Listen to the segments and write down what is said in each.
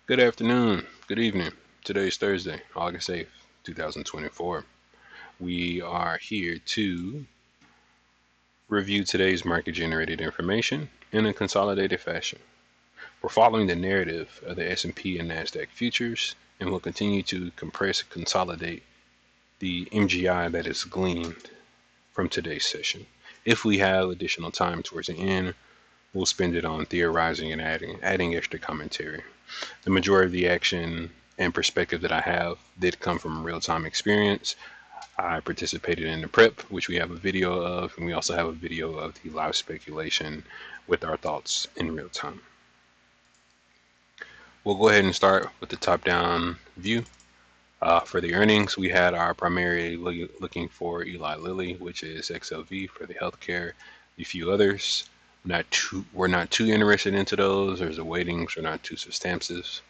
Good afternoon, good evening. Today is Thursday, August 8th, 2024. We are here to review today's market generated information in a consolidated fashion. We're following the narrative of the S&P and Nasdaq futures and will continue to compress and consolidate the MGI that is gleaned from today's session. If we have additional time towards the end, we'll spend it on theorizing and adding extra commentary. The majority of the action and perspective that I have did come from real-time experience. I participated in the prep, which we have a video of, and we also have a video of the live speculation with our thoughts in real time. We'll go ahead and start with the top-down view. For the earnings, we had our primary looking for Eli Lilly, which is XLV for the healthcare, a few others. We're not too interested into those, as the weightings are not too substantive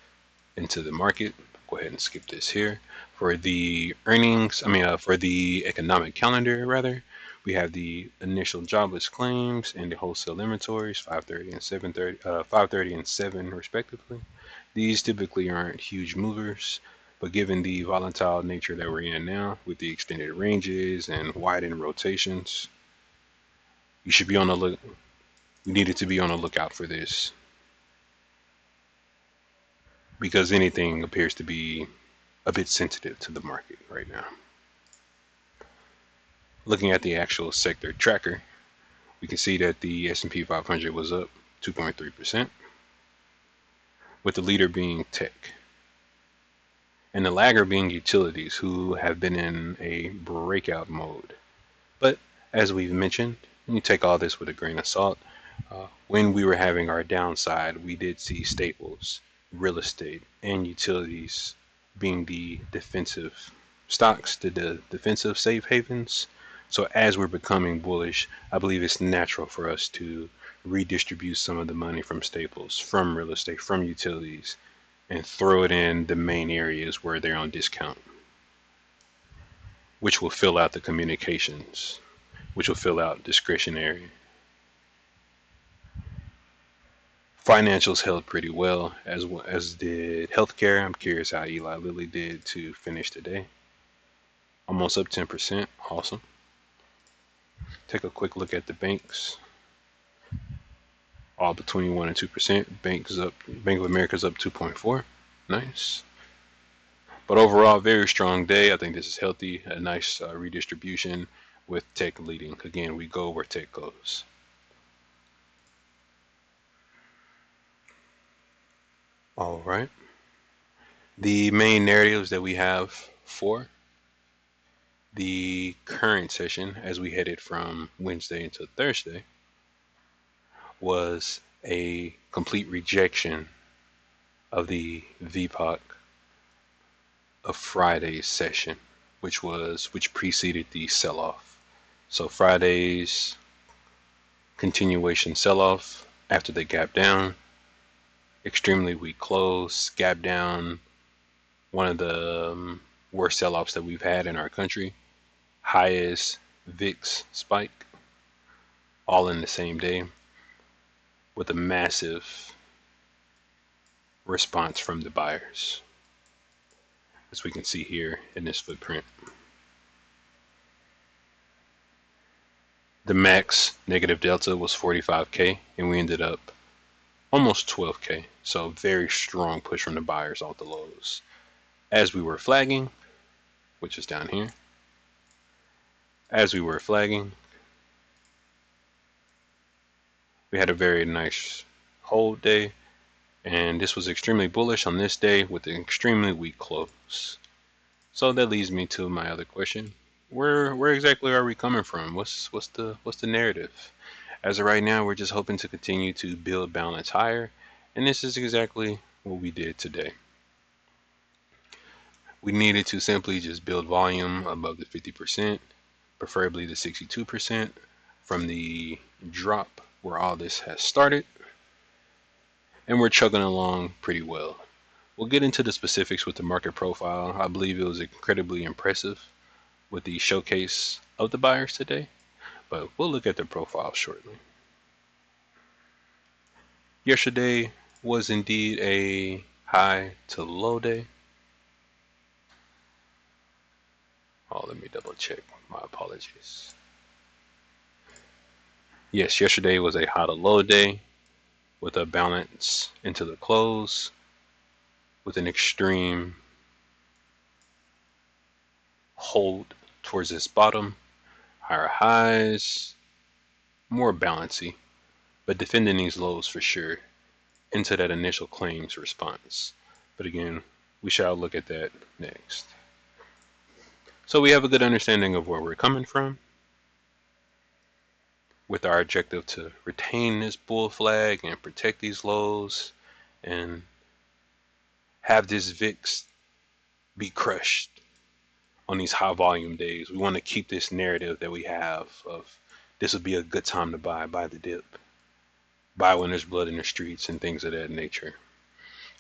into the market. Go ahead and skip this here. For the earnings, for the economic calendar, rather, we have the initial jobless claims and the wholesale inventories, 530 and 730, 530 and 7 respectively. These typically aren't huge movers, but given the volatile nature that we're in now, with the extended ranges and widened rotations, you should be on the look. You needed to be on the lookout for this, because anything appears to be a bit sensitive to the market right now. Looking at the actual sector tracker, we can see that the S&P 500 was up 2.3%, with the leader being tech, and the lagger being utilities, who have been in a breakout mode. But as we've mentioned, you take all this with a grain of salt. When we were having our downside, we did see staples, real estate, and utilities being the defensive stocks, the defensive safe havens. So as we're becoming bullish, I believe it's natural for us to redistribute some of the money from staples, from real estate, from utilities, and throw it in the main areas where they're on discount, which will fill out the communications, which will fill out discretionary. Financials held pretty well, as did healthcare. I'm curious how Eli Lilly did to finish today. Almost up 10%. Awesome. Take a quick look at the banks. All between 1 and 2%. Bank of America's up 2.4. Nice. But overall, very strong day. I think this is healthy. A nice redistribution with tech leading. Again, we go where tech goes. All right. The main narratives that we have for the current session, as we headed from Wednesday into Thursday, was a complete rejection of the VPOC of Friday's session, which preceded the sell-off. So Friday's continuation sell-off after they gap down, extremely weak close, gap down, one of the worst sell-offs that we've had in our country, highest VIX spike, all in the same day, with a massive response from the buyers, as we can see here in this footprint. The max negative delta was 45K, and we ended up almost 12K. So very strong push from the buyers off the lows. As we were flagging, which is down here, as we were flagging, we had a very nice hold day, and this was extremely bullish on this day with an extremely weak close. So that leads me to my other question: where exactly are we coming from? What's the narrative? As of right now, we're just hoping to continue to build balance higher, and this is exactly what we did today. We needed to simply just build volume above the 50%, preferably the 62% from the drop where all this has started, and we're chugging along pretty well. We'll get into the specifics with the market profile. I believe it was incredibly impressive with the showcase of the buyers today, but we'll look at their profile shortly. Yesterday was indeed a high to low day. Oh, let me double check. My apologies. Yes, yesterday was a high to low day with a balance into the close with an extreme hold towards this bottom. Higher highs, more balancy, but defending these lows for sure into that initial claims response. But again, we shall look at that next. So we have a good understanding of where we're coming from with our objective to retain this bull flag and protect these lows and have this VIX be crushed on these high volume days. We want to keep this narrative that we have of this would be a good time to buy the dip, buy when there's blood in the streets and things of that nature.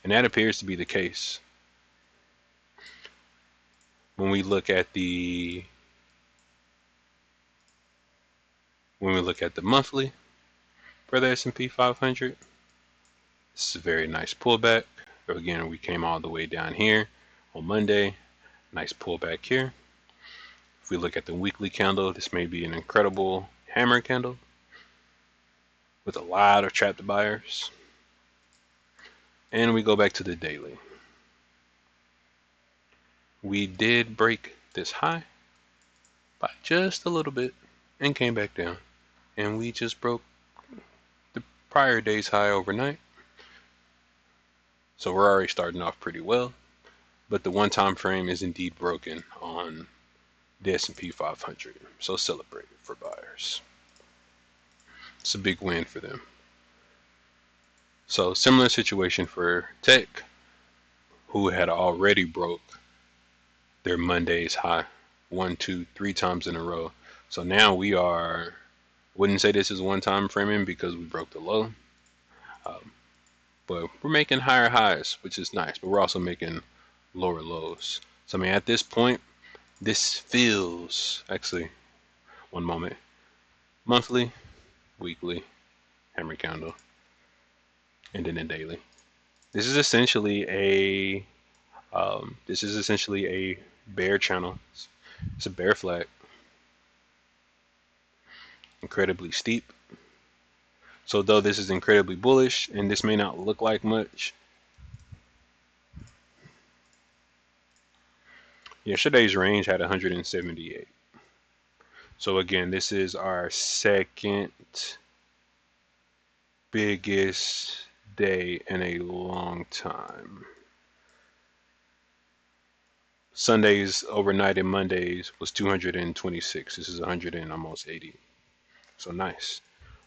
And that appears to be the case. When we look at the monthly for the S&P 500, this is a very nice pullback. Again, we came all the way down here on Monday. Nice pullback here. If we look at the weekly candle, this may be an incredible hammer candle with a lot of trapped buyers. And we go back to the daily. We did break this high by just a little bit and came back down. And we just broke the prior day's high overnight. So we're already starting off pretty well. But the one time frame is indeed broken on the S&P 500. So celebrate for buyers. It's a big win for them. So similar situation for tech, who had already broke their Monday's high 1, 2, 3 times in a row. So now we are, wouldn't say this is one time framing because we broke the low, but we're making higher highs, which is nice, but we're also making lower lows. So I mean, at this point, this feels, actually, one moment, monthly, weekly, hammer candle, and then a daily. This is essentially a bear channel. It's a bear flag. Incredibly steep. So though this is incredibly bullish, and this may not look like much, yesterday's range had 178. So again, this is our second biggest day in a long time. Sundays overnight and Mondays was 226. This is 100 and almost 80. So nice.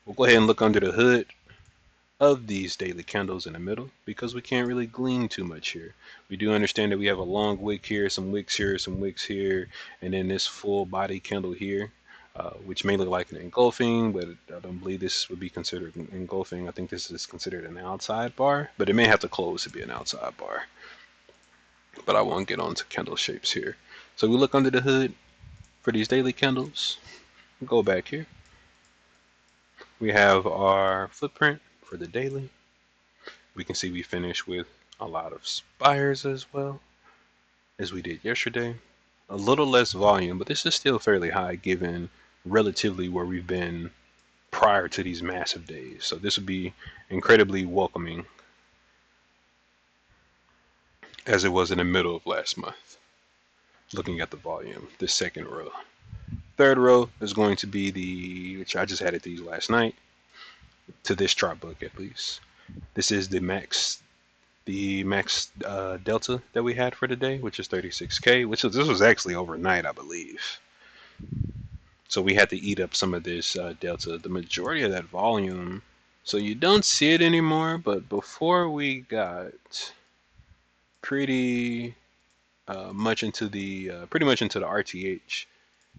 We'll go ahead and look under the hood of these daily candles in the middle because we can't really glean too much here. We do understand that we have a long wick here, some wicks here, some wicks here, and then this full body candle here, which may look like an engulfing, but I don't believe this would be considered an engulfing. I think this is considered an outside bar, but it may have to close to be an outside bar. But I won't get onto candle shapes here. So we look under the hood for these daily candles. Go back here. We have our footprint for the daily. We can see we finish with a lot of buyers as well as we did yesterday. A little less volume, but this is still fairly high given relatively where we've been prior to these massive days. So this would be incredibly welcoming as it was in the middle of last month. Looking at the volume, the second row. Third row is going to be which I just added these last night to this chart book at least. This is the max delta that we had for today, which is 36K, this was actually overnight, I believe. So we had to eat up some of this delta, the majority of that volume. So you don't see it anymore, but before we got pretty much into the RTH,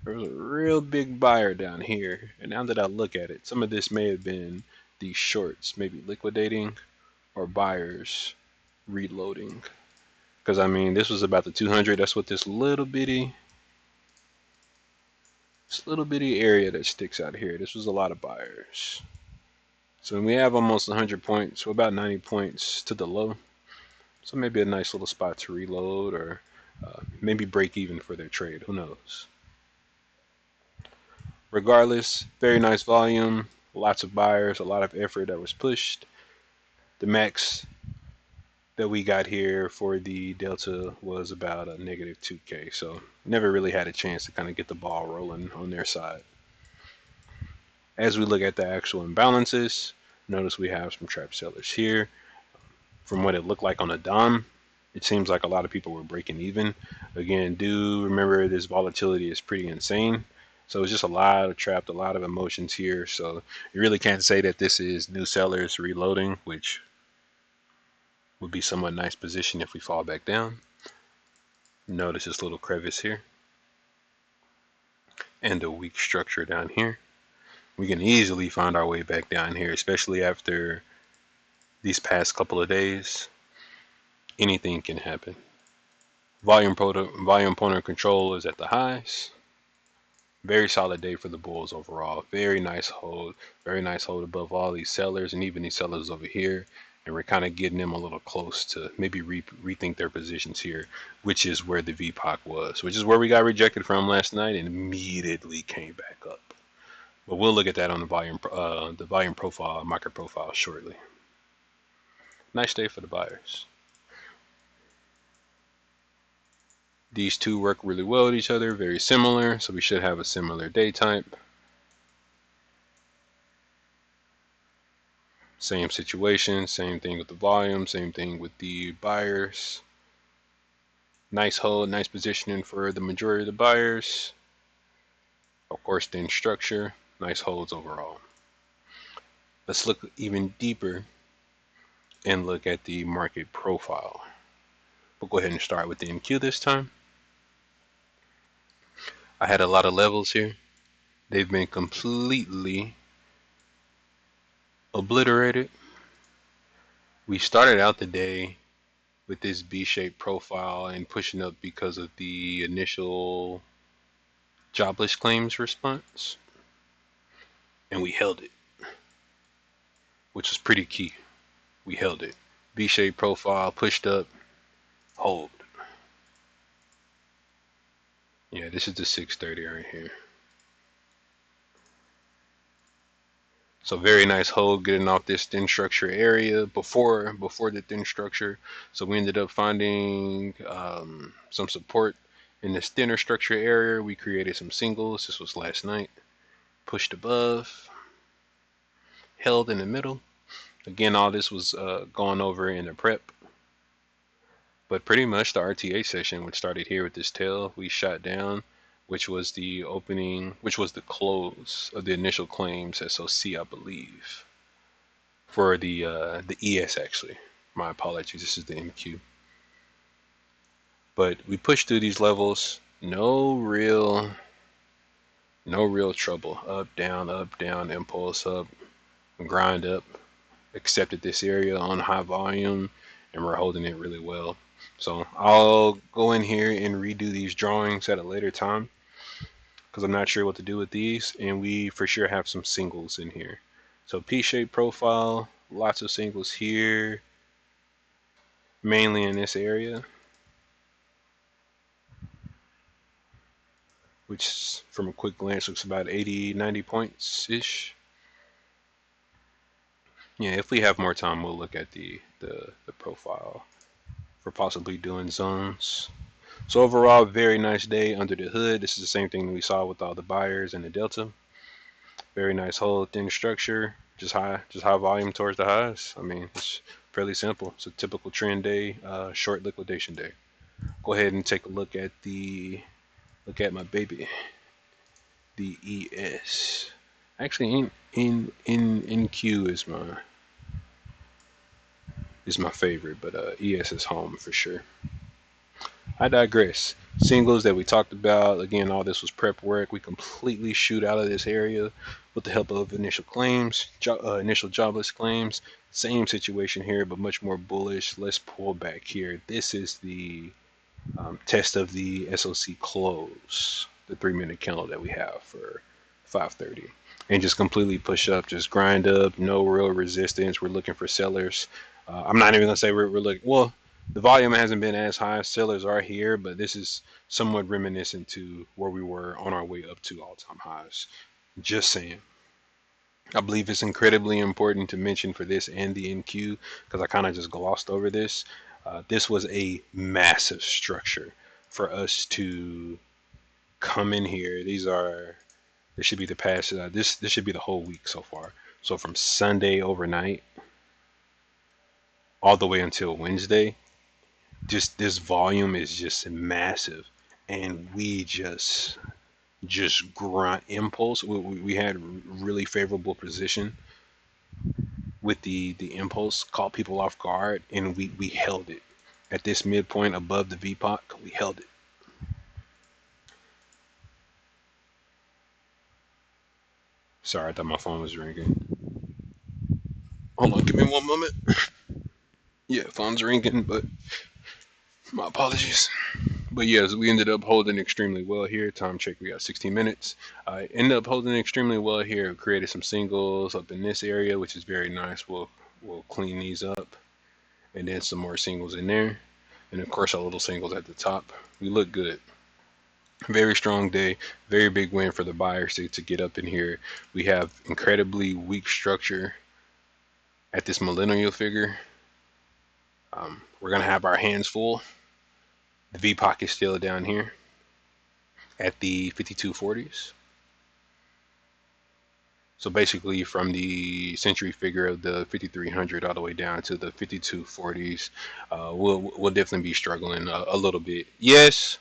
there was a real big buyer down here, and now that I look at it, some of this may have been these shorts, maybe liquidating, or buyers reloading. Because I mean, this was about the 200. That's what this little bitty area that sticks out here. This was a lot of buyers. So when we have almost 100 points, so about 90 points to the low, So maybe a nice little spot to reload or maybe break even for their trade. Who knows? Regardless, very nice volume, lots of buyers, a lot of effort that was pushed. The max that we got here for the Delta was about a negative 2K. So never really had a chance to kind of get the ball rolling on their side. As we look at the actual imbalances, notice we have some trap sellers here. From what it looked like on the DOM, it seems like a lot of people were breaking even. Again, do remember this volatility is pretty insane. So it's just a lot of trapped, a lot of emotions here. So you really can't say that this is new sellers reloading, which would be somewhat nice position if we fall back down. Notice this little crevice here and a weak structure down here. We can easily find our way back down here, especially after these past couple of days. Anything can happen. Volume pointer control is at the highs. Very solid day for the Bulls overall. Very nice hold. Very nice hold above all these sellers and even these sellers over here. And we're kind of getting them a little close to maybe rethink their positions here, which is where the VPOC was, which is where we got rejected from last night and immediately came back up. But we'll look at that on the volume profile, market profile shortly. Nice day for the buyers. These two work really well with each other, very similar, so we should have a similar day type. Same situation, same thing with the volume, same thing with the buyers. Nice hold, nice positioning for the majority of the buyers. Of course, thin structure, nice holds overall. Let's look even deeper and look at the market profile. We'll go ahead and start with the MQ this time. I had a lot of levels here. They've been completely obliterated. We started out the day with this B-shaped profile and pushing up because of the initial jobless claims response, and we held it, which was pretty key. We held it. V-shaped profile, pushed up, hold. Yeah, this is the 630 right here. So very nice hold getting off this thin structure area before the thin structure. So we ended up finding some support in this thinner structure area. We created some singles. This was last night. Pushed above, held in the middle. Again, all this was gone over in the prep. But pretty much the RTA session, which started here with this tail, we shot down, which was the opening, which was the close of the initial claims SOC, I believe, for the ES actually. My apologies. This is the MQ. But we pushed through these levels. No real trouble. Up, down, impulse up, grind up. Accepted this area on high volume, and we're holding it really well. So I'll go in here and redo these drawings at a later time because I'm not sure what to do with these, and we for sure have some singles in here. So P-shaped profile, lots of singles here, mainly in this area, which from a quick glance looks about 80, 90 points-ish. Yeah, if we have more time, we'll look at the profile for possibly doing zones. So overall, very nice day under the hood. This is the same thing that we saw with all the buyers and the Delta. Very nice hold, thin structure, just high volume towards the highs. I mean, it's fairly simple. It's a typical trend day, short liquidation day. Go ahead and take a look at my baby, the ES. Actually, in Q is my favorite, but ES is home for sure. I digress. Singles that we talked about, again, all this was prep work. We completely shoot out of this area with the help of initial claims, initial jobless claims. Same situation here, but much more bullish. Let's pull back here. This is the test of the SOC close, the 3-minute candle that we have for 5:30. And just completely push up, just grind up, no real resistance. We're looking for sellers. I'm not even going to say we're looking, well, The volume hasn't been as high. Sellers are here, but this is somewhat reminiscent to where we were on our way up to all-time highs. Just saying. I believe it's incredibly important to mention for this and the NQ because I kind of just glossed over this. This was a massive structure for us to come in here. This should be the past. This should be the whole week so far. So from Sunday overnight all the way until Wednesday, just this volume is just massive, and we just grunt impulse. We had really favorable position with the impulse, caught people off guard, and we held it at this midpoint above the VPOC. We held it. Sorry, I thought my phone was ringing. Hold on, give me one moment. Yeah, phone's ringing, but my apologies. But yes, we ended up holding extremely well here. Time check, we got 16 minutes. I ended up holding extremely well here. Created some singles up in this area, which is very nice. We'll clean these up, and then some more singles in there, and of course our little singles at the top. We look good. Very strong day. Very big win for the buyers to get up in here. We have incredibly weak structure at this millennial figure. We're gonna have our hands full. The VPOC is still down here at the 5240s. So basically, from the century figure of the 5300 all the way down to the 5240s, we'll definitely be struggling a little bit. Yes,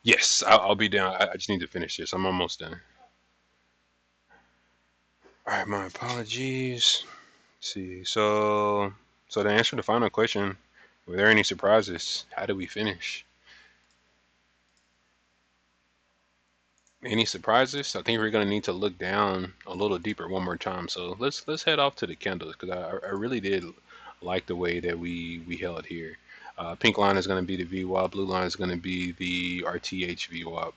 yes, I'll be down. I just need to finish this. I'm almost done. All right, my apologies. Let's see, so to answer the final question, were there any surprises? How did we finish? Any surprises? I think we're gonna need to look down a little deeper one more time. So let's head off to the candles because I really did like the way that we held here. Pink line is going to be the VWAP. Blue line is going to be the RTH VWAP.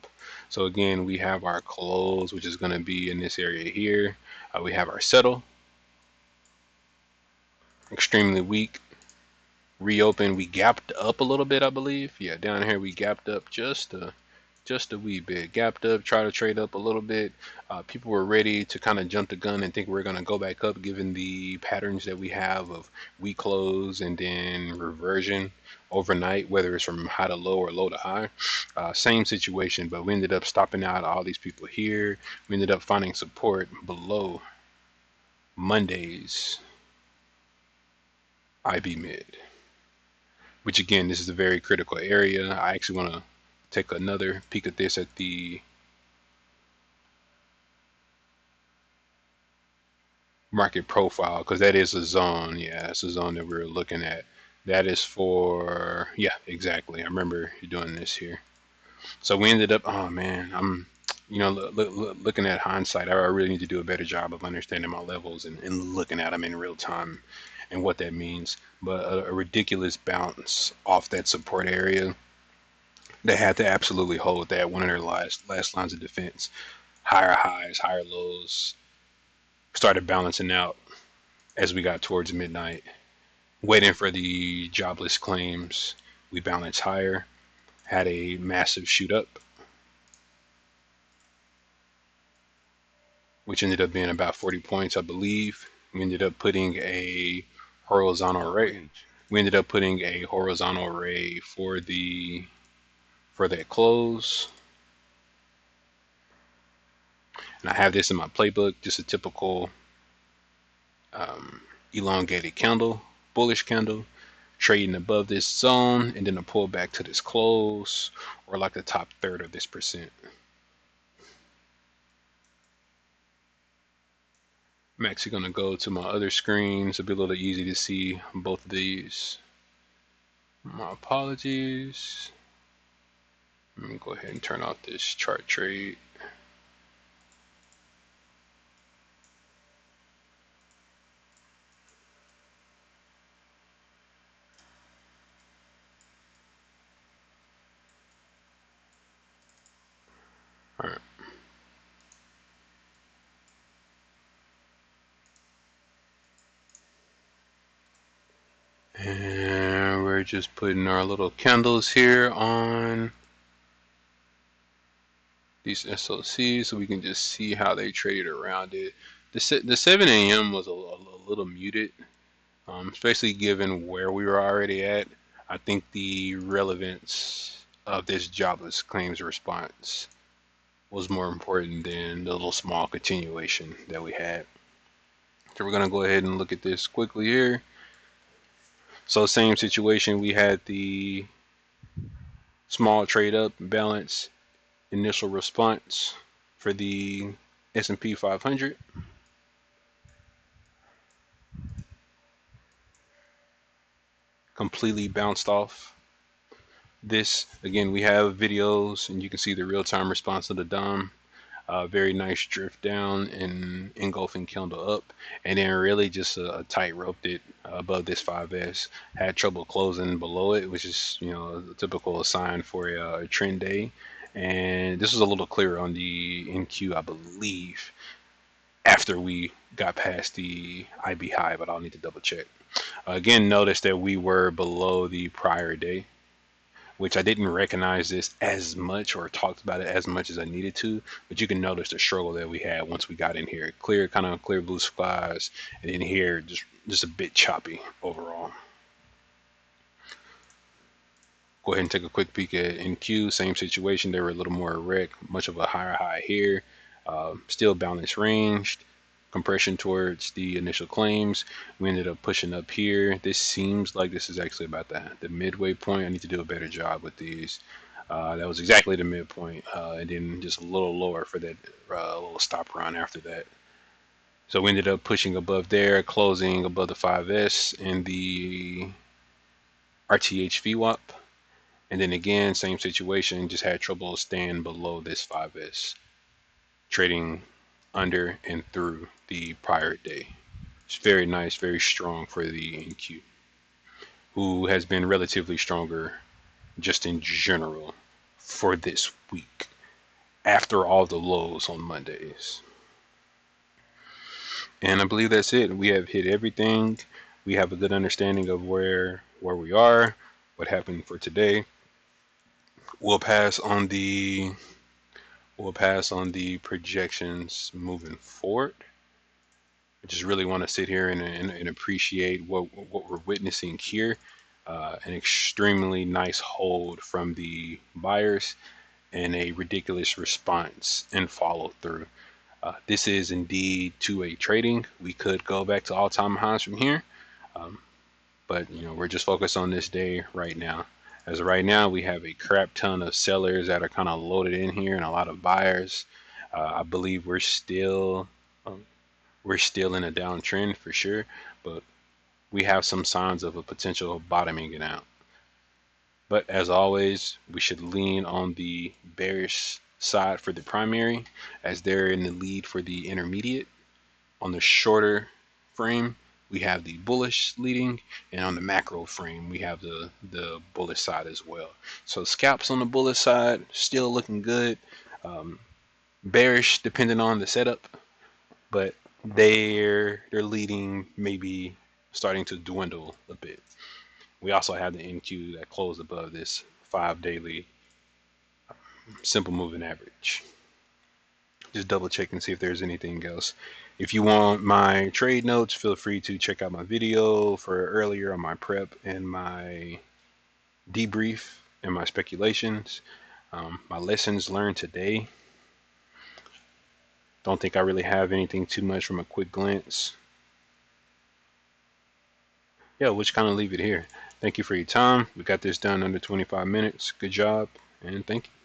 So again, we have our close, which is going to be in this area here. We have our settle, extremely weak. Reopen, we gapped up a little bit, I believe. Yeah, down here we gapped up just a wee bit. Gapped up, try to trade up a little bit. People were ready to kind of jump the gun and think we're going to go back up given the patterns that we have of weak close and then reversion overnight, whether it's from high to low or low to high. Same situation, but we ended up stopping out all these people here. We ended up finding support below Monday's IB mid, which again, this is a very critical area. I actually want to take another peek at this at the market profile because that is a zone. Yeah, that's a zone that we're looking at. That is for, yeah, exactly. I remember doing this here. So we ended up, oh man, looking at hindsight, I really need to do a better job of understanding my levels and looking at them in real time and what that means. But a ridiculous bounce off that support area. They had to absolutely hold that one of their last lines of defense. Higher highs, higher lows, started balancing out as we got towards midnight. Waiting for the jobless claims, we balanced higher, had a massive shoot up, which ended up being about 40 points, I believe. We ended up putting a horizontal array. We ended up putting a horizontal array for that close. And I have this in my playbook, just a typical um, elongated candle, bullish candle, trading above this zone and then a pull back to this close or like the top third of this percent. I'm actually going to go to my other screens. It'll be a little easy to see both of these. My apologies. Let me go ahead and turn off this chart trade. All right. And we're just putting our little candles here on these SOCs so we can just see how they traded around it. The 7 a.m. was a little muted, especially given where we were already at. I think the relevance of this jobless claims response was more important than the little small continuation that we had. So we're going to go ahead and look at this quickly here. So same situation, we had the small trade up balance initial response for the S&P 500. Completely bounced off. This, again, we have videos and you can see the real-time response of the DOM. Very nice drift down and engulfing candle up, and then really just a tight roped it above this 5S. Had trouble closing below it, which is a typical sign for a trend day. And this was a little clearer on the NQ, I believe, after we got past the IB high, but I'll need to double check. Again, notice that we were below the prior day, which I didn't recognize this as much or talked about it as much as I needed to, but you can notice the struggle that we had once we got in here. Kind of clear blue skies, and in here just a bit choppy overall. Go ahead and take a quick peek at NQ. Same situation. They were a little more erect, much of a higher high here. Still balanced ranged. Compression towards the initial claims. We ended up pushing up here. This seems like this is actually about the midway point. I need to do a better job with these. That was exactly the midpoint, and then just a little lower for that little stop run after that. So we ended up pushing above there, closing above the 5S and the RTH VWAP. And then again, same situation, just had trouble staying below this 5S, trading under and through the prior day. It's very nice, very strong for the NQ, who has been relatively stronger just in general for this week after all the lows on Mondays. And I believe that's it. We have hit everything. We have a good understanding of where we are, what happened for today. We'll pass on the projections moving forward. I just really want to sit here and appreciate what we're witnessing here. An extremely nice hold from the buyers and a ridiculous response and follow through. This is indeed two-way trading. We could go back to all-time highs from here, but we're just focused on this day right now. As of right now, we have a crap ton of sellers that are kind of loaded in here and a lot of buyers. I believe we're still in a downtrend for sure, but we have some signs of a potential bottoming it out. But as always, we should lean on the bearish side for the primary, as they're in the lead for the intermediate. On the shorter frame, we have the bullish leading, and on the macro frame, we have the bullish side as well. So scalps on the bullish side still looking good. Bearish depending on the setup, but they're leading maybe starting to dwindle a bit. We also have the NQ that closed above this 5 daily simple moving average. Just double check and see if there's anything else. If you want my trade notes, feel free to check out my video for earlier on my prep and my debrief and my speculations. My lessons learned today. Don't think I really have anything too much from a quick glance. Yeah, we'll just kind of leave it here. Thank you for your time. We got this done under 25 minutes. Good job, and thank you.